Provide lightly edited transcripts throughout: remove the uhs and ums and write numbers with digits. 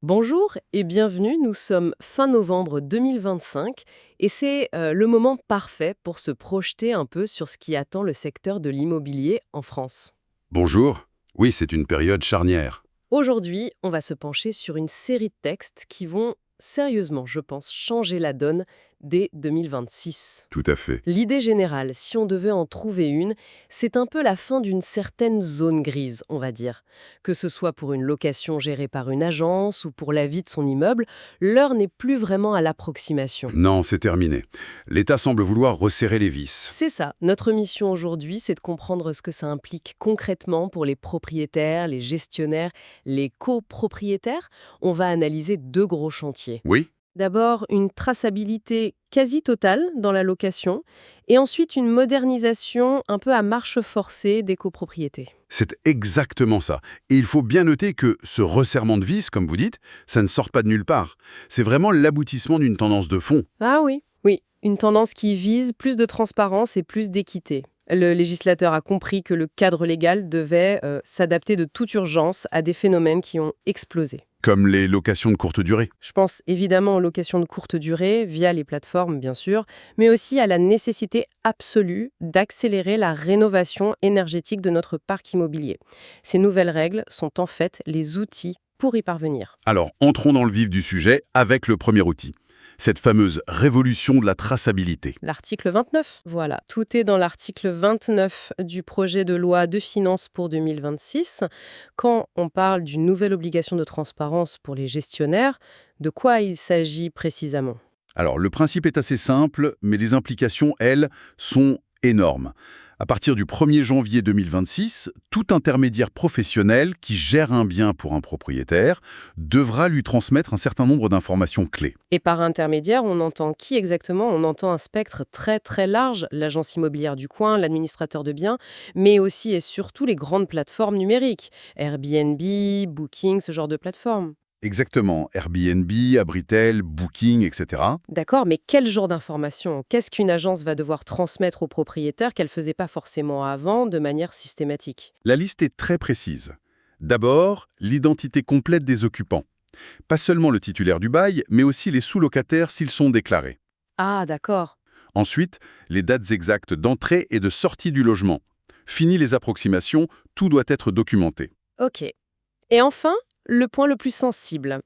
Bonjour et bienvenue, nous sommes fin novembre 2025 et c'est le moment parfait pour se projeter un peu sur ce qui attend le secteur de l'immobilier en France. Bonjour. Oui, c'est une période charnière. Aujourd'hui, on va se pencher sur une série de textes qui vont sérieusement, je pense, changer la donne dès 2026. Tout à fait. L'idée générale, si on devait en trouver une, c'est un peu la fin d'une certaine zone grise, on va dire. Que ce soit pour une location gérée par une agence ou pour la vie de son immeuble, l'heure n'est plus vraiment à l'approximation. Non, c'est terminé. L'État semble vouloir resserrer les vis. C'est ça. Notre mission aujourd'hui, c'est de comprendre ce que ça implique concrètement pour les propriétaires, les gestionnaires, les copropriétaires. On va analyser deux gros chantiers. Oui, D'abord, une traçabilité quasi totale dans la location et ensuite une modernisation un peu à marche forcée des copropriétés. c'est exactement ça. Et il faut bien noter que ce resserrement de vis, comme vous dites, ça ne sort pas de nulle part. C'est vraiment l'aboutissement d'une tendance de fond. Ah oui, oui, une tendance qui vise plus de transparence et plus d'équité. Le législateur a compris que le cadre légal devait s'adapter de toute urgence à des phénomènes qui ont explosé. Comme les locations de courte durée. Je pense évidemment aux locations de courte durée, via les plateformes bien sûr, mais aussi à la nécessité absolue d'accélérer la rénovation énergétique de notre parc immobilier. Ces nouvelles règles sont en fait les outils pour y parvenir. Alors, entrons dans le vif du sujet avec le premier outil. Cette fameuse révolution de la traçabilité. L'article 29, voilà, tout est dans l'article 29 du projet de loi de finances pour 2026. Quand on parle d'une nouvelle obligation de transparence pour les gestionnaires, de quoi il s'agit précisément? Alors, le principe est assez simple, mais les implications, elles, sont énormes. À partir du 1er janvier 2026, tout intermédiaire professionnel qui gère un bien pour un propriétaire devra lui transmettre un certain nombre d'informations clés. Et par intermédiaire, on entend qui exactement? On entend un spectre très très large, l'agence immobilière du coin, l'administrateur de biens, mais aussi et surtout les grandes plateformes numériques, Airbnb, Booking, ce genre de plateformes. Exactement, Airbnb, Abritel, Booking, etc. D'accord, mais quel genre d'informations? Qu'est-ce qu'une agence va devoir transmettre aux propriétaires qu'elle ne faisait pas forcément avant de manière systématique? La liste est très précise. D'abord, l'identité complète des occupants. Pas seulement le titulaire du bail, mais aussi les sous-locataires s'ils sont déclarés. Ah, d'accord. Ensuite, les dates exactes d'entrée et de sortie du logement. Fini les approximations, tout doit être documenté. Ok. Et enfin, le point le plus sensible,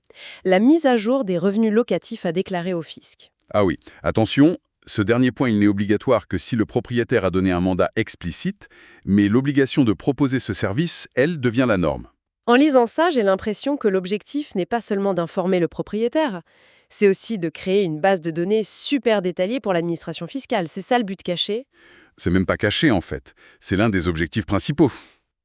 la mise à jour des revenus locatifs à déclarer au fisc. Ah oui, attention, ce dernier point, il n'est obligatoire que si le propriétaire a donné un mandat explicite, mais l'obligation de proposer ce service, elle, devient la norme. En lisant ça, j'ai l'impression que l'objectif n'est pas seulement d'informer le propriétaire, c'est aussi de créer une base de données super détaillée pour l'administration fiscale. C'est ça le but caché? C'est même pas caché, en fait. C'est l'un des objectifs principaux.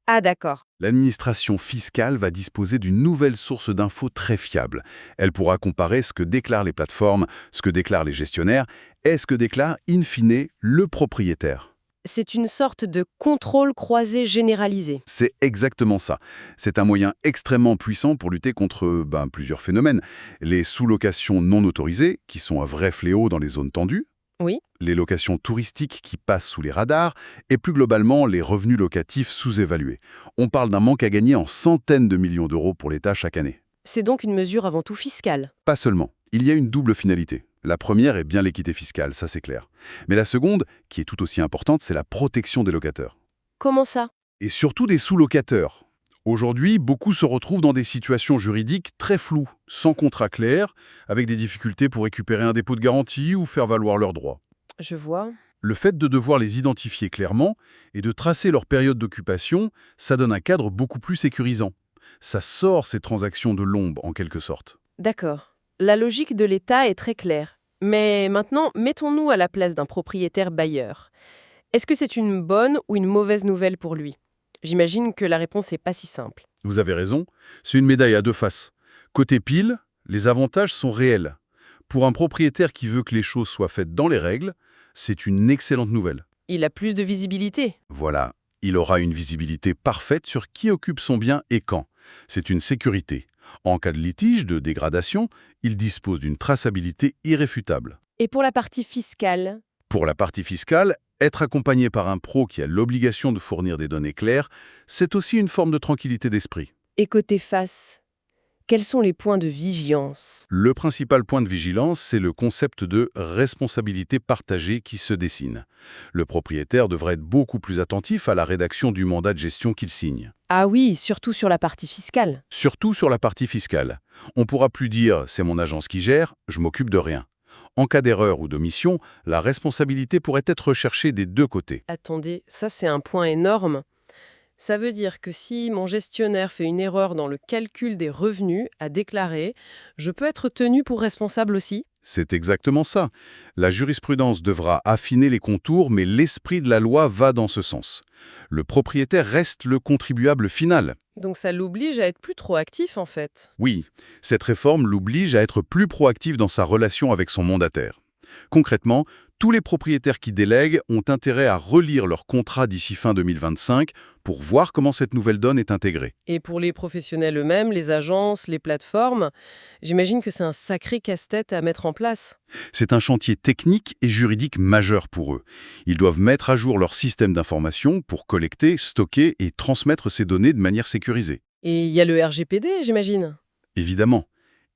Ah, d'accord. L'administration fiscale va disposer d'une nouvelle source d'infos très fiable. Elle pourra comparer ce que déclarent les plateformes, ce que déclarent les gestionnaires, et ce que déclare, in fine, le propriétaire. C'est une sorte de contrôle croisé généralisé. C'est exactement ça. C'est un moyen extrêmement puissant pour lutter contre plusieurs phénomènes. Les sous-locations non autorisées, qui sont un vrai fléau dans les zones tendues, Oui. les locations touristiques qui passent sous les radars, et plus globalement, les revenus locatifs sous-évalués. On parle d'un manque à gagner en centaines de millions d'euros pour l'État chaque année. C'est donc une mesure avant tout fiscale. Pas seulement. Il y a une double finalité. La première est bien l'équité fiscale, ça c'est clair. Mais la seconde, qui est tout aussi importante, c'est la protection des locataires. Comment ça? Et surtout des sous-locataires. Aujourd'hui, beaucoup se retrouvent dans des situations juridiques très floues, sans contrat clair, avec des difficultés pour récupérer un dépôt de garantie ou faire valoir leurs droits. Je vois. Le fait de devoir les identifier clairement et de tracer leur période d'occupation, ça donne un cadre beaucoup plus sécurisant. Ça sort ces transactions de l'ombre, en quelque sorte. D'accord. La logique de l'État est très claire. Mais maintenant, mettons-nous à la place d'un propriétaire bailleur. Est-ce que c'est une bonne ou une mauvaise nouvelle pour lui? J'imagine que la réponse n'est pas si simple. Vous avez raison, c'est une médaille à deux faces. Côté pile, les avantages sont réels. Pour un propriétaire qui veut que les choses soient faites dans les règles, c'est une excellente nouvelle. Il a plus de visibilité. Voilà, il aura une visibilité parfaite sur qui occupe son bien et quand. C'est une sécurité. En cas de litige, de dégradation, il dispose d'une traçabilité irréfutable. Et pour la partie fiscale? Pour la partie fiscale, être accompagné par un pro qui a l'obligation de fournir des données claires, c'est aussi une forme de tranquillité d'esprit. Et côté face? Quels sont les points de vigilance? Le principal point de vigilance, c'est le concept de responsabilité partagée qui se dessine. Le propriétaire devrait être beaucoup plus attentif à la rédaction du mandat de gestion qu'il signe. Ah oui, surtout sur la partie fiscale. Surtout sur la partie fiscale. On ne pourra plus dire « c'est mon agence qui gère, je m'occupe de rien ». En cas d'erreur ou d'omission, la responsabilité pourrait être recherchée des deux côtés. Attendez, ça c'est un point énorme. Ça veut dire que si mon gestionnaire fait une erreur dans le calcul des revenus à déclarer, je peux être tenu pour responsable aussi? C'est exactement ça. La jurisprudence devra affiner les contours, mais l'esprit de la loi va dans ce sens. Le propriétaire reste le contribuable final. Donc ça l'oblige à être plus trop actif en fait. Oui, cette réforme l'oblige à être plus proactif dans sa relation avec son mandataire. Concrètement, tous les propriétaires qui délèguent ont intérêt à relire leur contrat d'ici fin 2025 pour voir comment cette nouvelle donne est intégrée. Et pour les professionnels eux-mêmes, les agences, les plateformes, j'imagine que c'est un sacré casse-tête à mettre en place. C'est un chantier technique et juridique majeur pour eux. Ils doivent mettre à jour leur système d'information pour collecter, stocker et transmettre ces données de manière sécurisée. Et il y a le RGPD, j'imagine. Évidemment.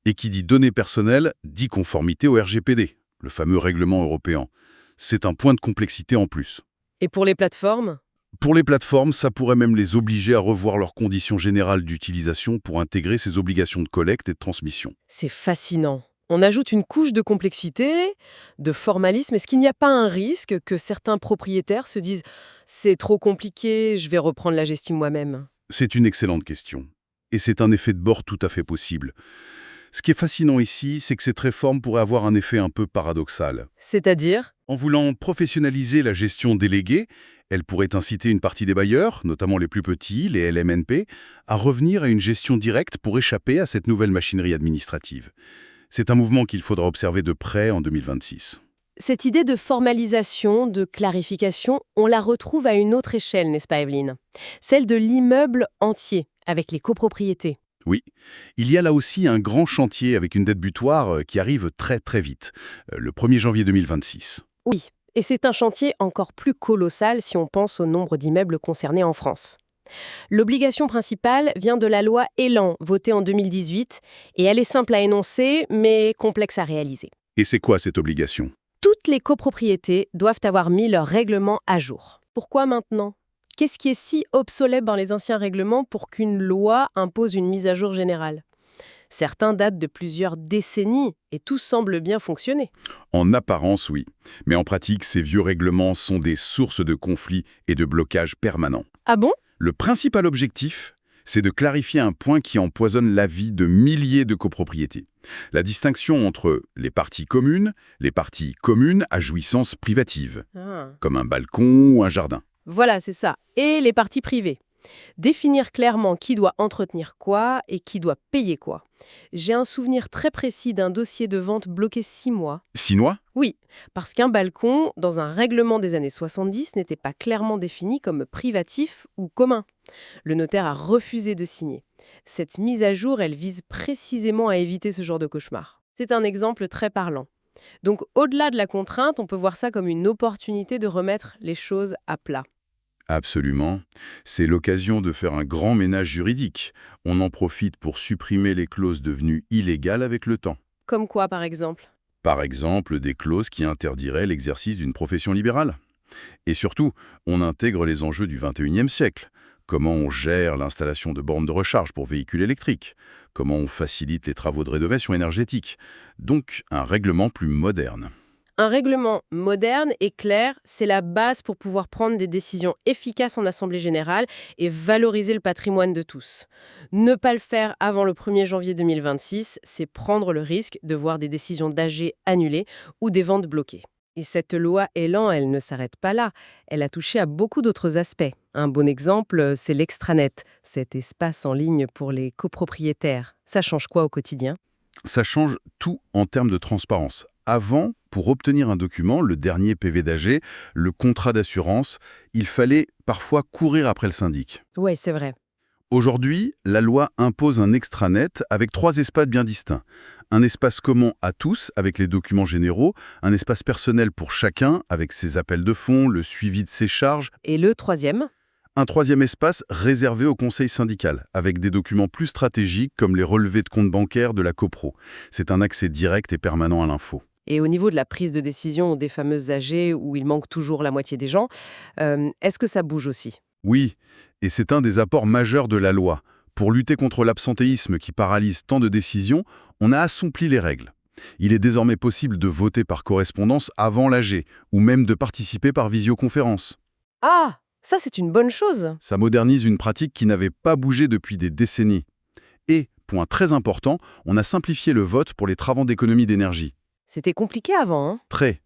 Et qui dit données personnelles, dit conformité au RGPD, le fameux règlement européen. C'est un point de complexité en plus. Et pour les plateformes? Pour les plateformes, ça pourrait même les obliger à revoir leurs conditions générales d'utilisation pour intégrer ces obligations de collecte et de transmission. C'est fascinant. On ajoute une couche de complexité, de formalisme. Est-ce qu'il n'y a pas un risque que certains propriétaires se disent « c'est trop compliqué, je vais reprendre la gestion moi-même » ? C'est une excellente question. Et c'est un effet de bord tout à fait possible. Ce qui est fascinant ici, c'est que cette réforme pourrait avoir un effet un peu paradoxal. C'est-à-dire? En voulant professionnaliser la gestion déléguée, elle pourrait inciter une partie des bailleurs, notamment les plus petits, les LMNP, à revenir à une gestion directe pour échapper à cette nouvelle machinerie administrative. C'est un mouvement qu'il faudra observer de près en 2026. Cette idée de formalisation, de clarification, on la retrouve à une autre échelle, n'est-ce pas Evelyne? Celle de l'immeuble entier, avec les copropriétés. Oui, il y a là aussi un grand chantier avec une date butoir qui arrive très très vite, le 1er janvier 2026. Oui, et c'est un chantier encore plus colossal si on pense au nombre d'immeubles concernés en France. L'obligation principale vient de la loi Elan, votée en 2018, et elle est simple à énoncer, mais complexe à réaliser. Et c'est quoi cette obligation? Toutes les copropriétés doivent avoir mis leur règlement à jour. Pourquoi maintenant? Qu'est-ce qui est si obsolète dans les anciens règlements pour qu'une loi impose une mise à jour générale? Certains datent de plusieurs décennies et tout semble bien fonctionner. En apparence, oui. Mais en pratique, ces vieux règlements sont des sources de conflits et de blocages permanents. Ah bon? Le principal objectif, c'est de clarifier un point qui empoisonne la vie de milliers de copropriétés. La distinction entre les parties communes à jouissance privative, Ah. comme un balcon ou un jardin. Voilà, c'est ça. Et les parties privées. Définir clairement qui doit entretenir quoi et qui doit payer quoi. J'ai un souvenir très précis d'un dossier de vente bloqué 6 mois. Sinois? Oui, parce qu'un balcon, dans un règlement des années 70, n'était pas clairement défini comme privatif ou commun. Le notaire a refusé de signer. Cette mise à jour, elle vise précisément à éviter ce genre de cauchemar. C'est un exemple très parlant. Donc, au-delà de la contrainte, on peut voir ça comme une opportunité de remettre les choses à plat. Absolument. C'est l'occasion de faire un grand ménage juridique. On en profite pour supprimer les clauses devenues illégales avec le temps. Comme quoi, par exemple? Par exemple, des clauses qui interdiraient l'exercice d'une profession libérale. Et surtout, on intègre les enjeux du 21e siècle. Comment on gère l'installation de bornes de recharge pour véhicules électriques? Comment on facilite les travaux de rénovation énergétique? Donc, un règlement plus moderne. Un règlement moderne et clair, c'est la base pour pouvoir prendre des décisions efficaces en Assemblée générale et valoriser le patrimoine de tous. Ne pas le faire avant le 1er janvier 2026, c'est prendre le risque de voir des décisions d'AG annulées ou des ventes bloquées. Et cette loi Elan, elle ne s'arrête pas là. Elle a touché à beaucoup d'autres aspects. Un bon exemple, c'est l'extranet, cet espace en ligne pour les copropriétaires. Ça change quoi au quotidien? Ça change tout en termes de transparence. Avant, pour obtenir un document, le dernier PV d'AG, le contrat d'assurance, il fallait parfois courir après le syndic. Ouais, c'est vrai. Aujourd'hui, la loi impose un extranet avec 3 espaces bien distincts. Un espace commun à tous avec les documents généraux, un espace personnel pour chacun avec ses appels de fonds, le suivi de ses charges. Et le troisième? Un troisième espace réservé au conseil syndical, avec des documents plus stratégiques comme les relevés de compte bancaire de la copro. C'est un accès direct et permanent à l'info. Et au niveau de la prise de décision des fameuses AG où il manque toujours la moitié des gens, est-ce que ça bouge aussi? Oui, et c'est un des apports majeurs de la loi. Pour lutter contre l'absentéisme qui paralyse tant de décisions, on a assoupli les règles. Il est désormais possible de voter par correspondance avant l'AG, ou même de participer par visioconférence. Ah, ça c'est une bonne chose. Ça modernise une pratique qui n'avait pas bougé depuis des décennies. Et, point très important, on a simplifié le vote pour les travaux d'économie d'énergie. C'était compliqué avant, hein? Très.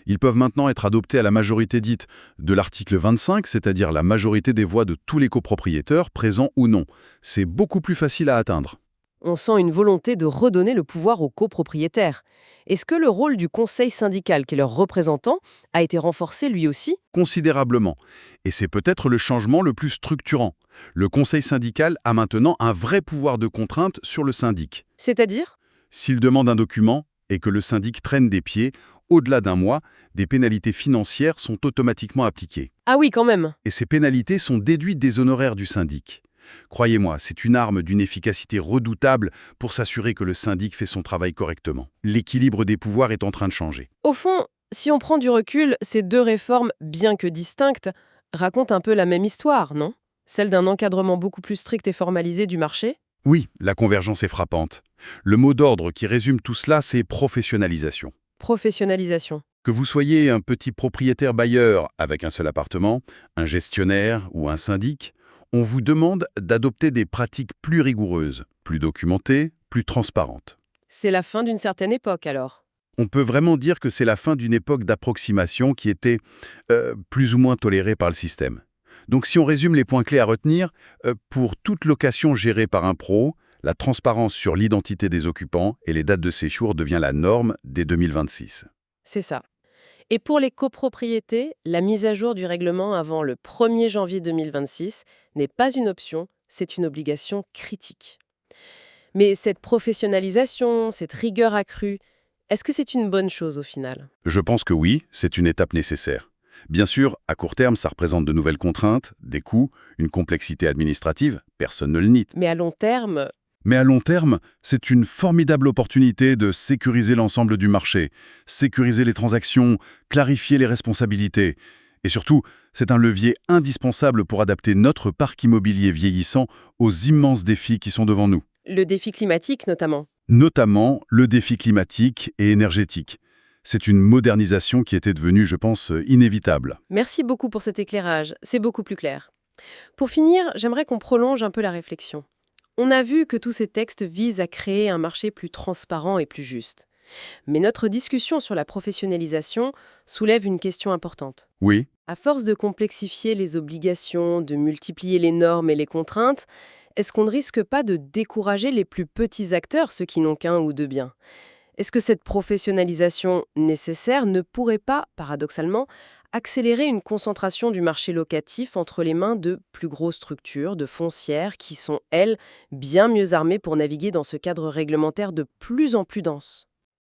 Ils peuvent maintenant être adoptés à la majorité dite de l'article 25, c'est-à-dire la majorité des voix de tous les copropriétaires, présents ou non. C'est beaucoup plus facile à atteindre. On sent une volonté de redonner le pouvoir aux copropriétaires. Est-ce que le rôle du conseil syndical, qui est leur représentant, a été renforcé lui aussi? Considérablement. Et c'est peut-être le changement le plus structurant. Le conseil syndical a maintenant un vrai pouvoir de contrainte sur le syndic. C'est-à-dire? S'il demande un document et que le syndic traîne des pieds, au-delà d'un mois, des pénalités financières sont automatiquement appliquées. Ah oui, quand même. Et ces pénalités sont déduites des honoraires du syndic. Croyez-moi, c'est une arme d'une efficacité redoutable pour s'assurer que le syndic fait son travail correctement. L'équilibre des pouvoirs est en train de changer. Au fond, si on prend du recul, ces deux réformes, bien que distinctes, racontent un peu la même histoire, non? Celle d'un encadrement beaucoup plus strict et formalisé du marché? Oui, la convergence est frappante. Le mot d'ordre qui résume tout cela, c'est professionnalisation. Professionnalisation. Que vous soyez un petit propriétaire bailleur avec un seul appartement, un gestionnaire ou un syndic, on vous demande d'adopter des pratiques plus rigoureuses, plus documentées, plus transparentes. C'est la fin d'une certaine époque, alors. On peut vraiment dire que c'est la fin d'une époque d'approximation qui était plus ou moins tolérée par le système. Donc si on résume les points clés à retenir, pour toute location gérée par un pro, la transparence sur l'identité des occupants et les dates de séjour devient la norme dès 2026. C'est ça. Et pour les copropriétés, la mise à jour du règlement avant le 1er janvier 2026 n'est pas une option, c'est une obligation critique. Mais cette professionnalisation, cette rigueur accrue, est-ce que c'est une bonne chose au final? Je pense que oui, c'est une étape nécessaire. Bien sûr, à court terme, ça représente de nouvelles contraintes, des coûts, une complexité administrative, personne ne le nie. Mais à long terme, Mais à long terme, c'est une formidable opportunité de sécuriser l'ensemble du marché, sécuriser les transactions, clarifier les responsabilités. Et surtout, c'est un levier indispensable pour adapter notre parc immobilier vieillissant aux immenses défis qui sont devant nous. le défi climatique notamment. Notamment le défi climatique et énergétique. C'est une modernisation qui était devenue, je pense, inévitable. Merci beaucoup pour cet éclairage, c'est beaucoup plus clair. Pour finir, j'aimerais qu'on prolonge un peu la réflexion. On a vu que tous ces textes visent à créer un marché plus transparent et plus juste. Mais notre discussion sur la professionnalisation soulève une question importante. Oui, À force de complexifier les obligations, de multiplier les normes et les contraintes, est-ce qu'on ne risque pas de décourager les plus petits acteurs, ceux qui n'ont qu'un ou deux biens? Est-ce que cette professionnalisation nécessaire ne pourrait pas, paradoxalement, accélérer une concentration du marché locatif entre les mains de plus grosses structures, de foncières, qui sont, elles, bien mieux armées pour naviguer dans ce cadre réglementaire de plus en plus dense?